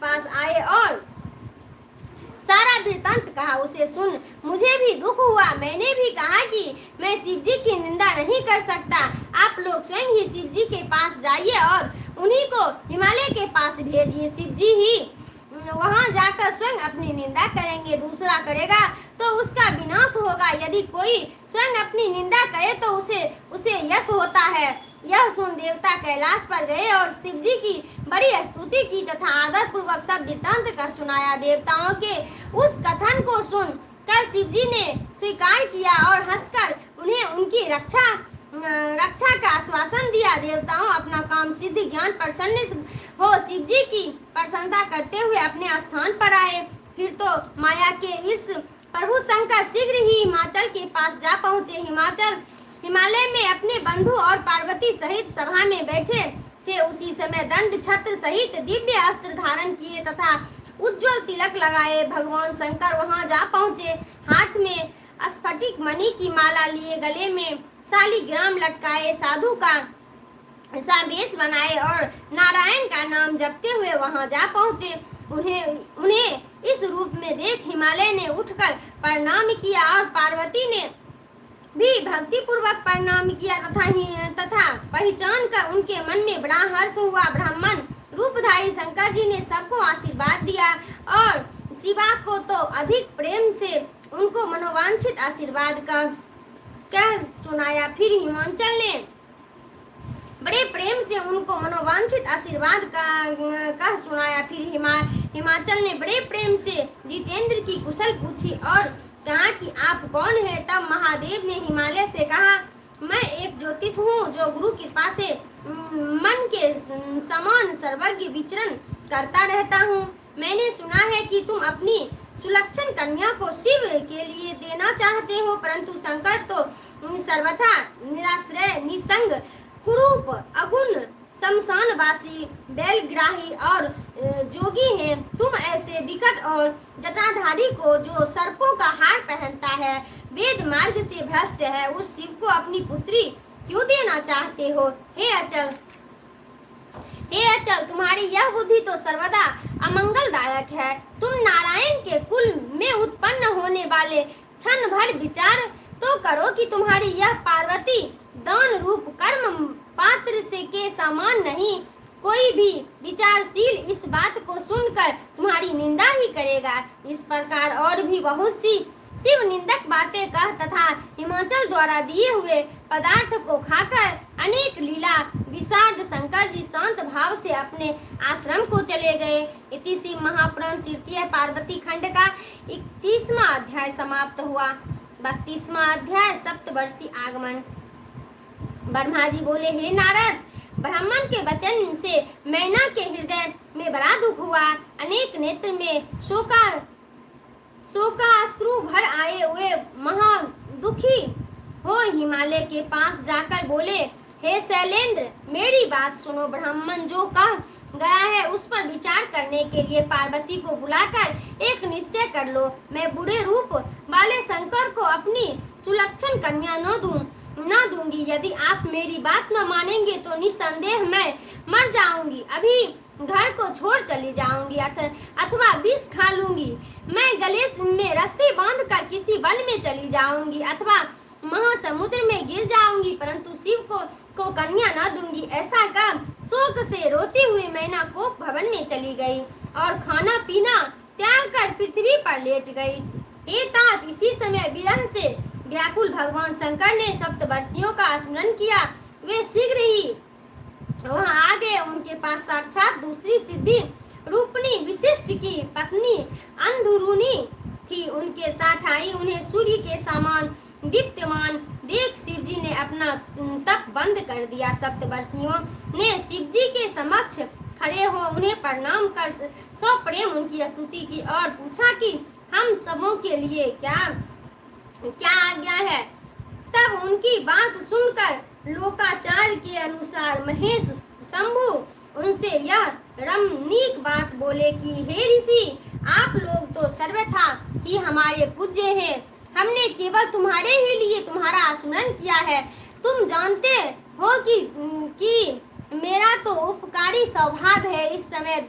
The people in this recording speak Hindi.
पास आए और सारा वृत्तांत कहा। उसे सुन मुझे भी दुख हुआ। मैंने भी कहा कि मैं शिव जी की निंदा नहीं कर सकता। आप लोग स्वयं ही शिव जी के पास जाइए और उन्हीं को हिमालय के पास भेजिए। शिव जी ही वहां जाकर स्वयं अपनी निंदा करेंगे, दूसरा करेगा तो उसका विनाश होगा। यदि कोई स्वयं अपनी निंदा करे तो उसे यश होता है। यह सुन देवता कैलाश पर गए और शिव जी की बड़ी स्तुति की तथा आदर पूर्वक सब वृत्तांत का सुनाया। देवताओं के उस कथन को सुन कर शिव जी ने स्वीकार किया और हंसकर उन्हें उनकी रक्षा का आश्वासन दिया। देवताओं अपना काम सिद्ध ज्ञान प्रसन्न हो शिव जी की प्रसन्नता करते हुए अपने स्थान पर आए। फिर तो माया के इस प्रभु शंकर शीघ्र ही हिमाचल के पास जा पहुंचे। हिमालय में अपने बंधु और पार्वती सहित सभा में बैठे थे। उसी समय दंड छत्र सहित दिव्य अस्त्र धारण किए तथा उज्जवल तिलक लगाए भगवान शंकर वहां जा पहुंचे। हाथ में स्फटिक मणि की माला लिए, गले में शालिग्राम लटकाए, साधु का सा वेश बनाए और नारायण का नाम जपते हुए वहां जा पहुंचे। उन्हें इस रूप में देख हिमालय ने उठकर प्रणाम किया और पार्वती ने भी भक्ति पूर्वक प्रणाम किया तथा पहचान कर उनके मन में बड़ा हर्ष हुआ। ब्राह्मण रूपधारी शंकर जी ने सबको आशीर्वाद दिया और शिवा को तो अधिक प्रेम से उनको मनोवांछित आशीर्वाद का कह सुनाया। फिर हिमाचल ने बड़े प्रेम से उनको मनोवांछित आशीर्वाद का कह सुनाया। फिर हिमाचल ने बड़े प्रेम से जितेंद्र की कुशल पूछी और कहा कि आप कौन है। तब महादेव ने हिमालय से कहा, मैं एक ज्योतिष हूँ जो गुरु कृपा से मन के समान सर्वज्ञ विचरण करता रहता हूँ। मैंने सुना है कि तुम अपनी सुलक्षण कन्या को शिव के लिए देना चाहते हो, परंतु शंकर तो सर्वथा निराश्रय निसंग कुरूप अगुण शमशानवासी बैलग्राही और जोगी हैं। तुम ऐसे विकट और जटाधारी को जो सर्पों का हार पहनता है, वेद मार्ग से भ्रष्ट है, उस शिव को अपनी पुत्री क्यों देना चाहते हो। हे अचल तुम्हारी यह बुद्धि तो सर्वदा अमंगलदायक है। तुम नारायण के कुल में उत्पन्न होने वाले क्षण भर विचार तो करो कि तुम्हारी यह पार्वती दान रूप कर्म पात्र से के समान नहीं। कोई भी विचारशील इस बात को सुनकर तुम्हारी निंदा ही करेगा। इस प्रकार और भी बहुत सी शिव निंदक बातें कह तथा हिमाचल द्वारा दिए हुए पदार्थ को खाकर अनेक लीला विशारद शंकर जी शांत भाव से अपने आश्रम को चले गए। इति शिव महापुराण तृतीय पार्वती खंड का 31वां अध्याय समाप्त हुआ। 32वां अध्याय सप्तवर्षीय आगमन। ब्रह्मा जी बोले, हे नारद, ब्राह्मण के वचन से मैना के हृदय में बड़ा दुख हुआ। अनेक नेत्र में शोकाश्रु भर आए हुए महा दुखी हो हिमालय के पास जाकर बोले, हे शैलेंद्र, मेरी बात सुनो। ब्राह्मण जो कह गया है उस पर विचार करने के लिए पार्वती को बुलाकर एक निश्चय कर लो। मैं बूढ़े रूप वाले शंकर को अपनी सुलक्षण कन्या न दूंगी। यदि आप मेरी बात न मानेंगे तो निस्संदेह मैं मर जाऊंगी। अभी घर को छोड़ चली जाऊंगी अथवा विष खा लूंगी। मैं गले में रस्सी बांधकर किसी वन में चली जाऊंगी अथवा महासमुद्र में गिर जाऊंगी, परंतु शिव को कन्या न दूंगी। ऐसा कह शोक से रोती हुई मैना कोप भवन में चली गई और खाना पीना त्याग कर पृथ्वी पर लेट गई। हे तात, इसी समय विरह से व्याकुल भगवान शंकर ने सप्तवर्षियों का स्मरण किया। वे शीघ्र ही वहां आ गए। उनके पास साक्षात दूसरी सिद्धि रूपनी विशिष्ट की पत्नी अंधुरुनी थी। उनके साथ आई। उन्हें सूर्य के समान दीप्यमान देख शिव जी ने अपना तप बंद कर दिया। सप्तवर्षियों ने शिव जी के समक्ष खड़े हो उन्हें प्रणाम कर सप्रेम उनकी स्तुति की और पूछा कि हम सबों के लिए क्या आज्ञा है। तब उनकी बात सुनकर लोकाचार के अनुसार महेश शंभु उनसे यह रमणीक बात बोले कि हे ऋषि, आप लोग तो सर्वथा ही हमारे पूज्य हैं। हमने केवल तुम्हारे ही लिए तुम्हारा स्मरण किया है। तुम जानते हो कि मेरा तो उपकारी स्वभाव है। इस समय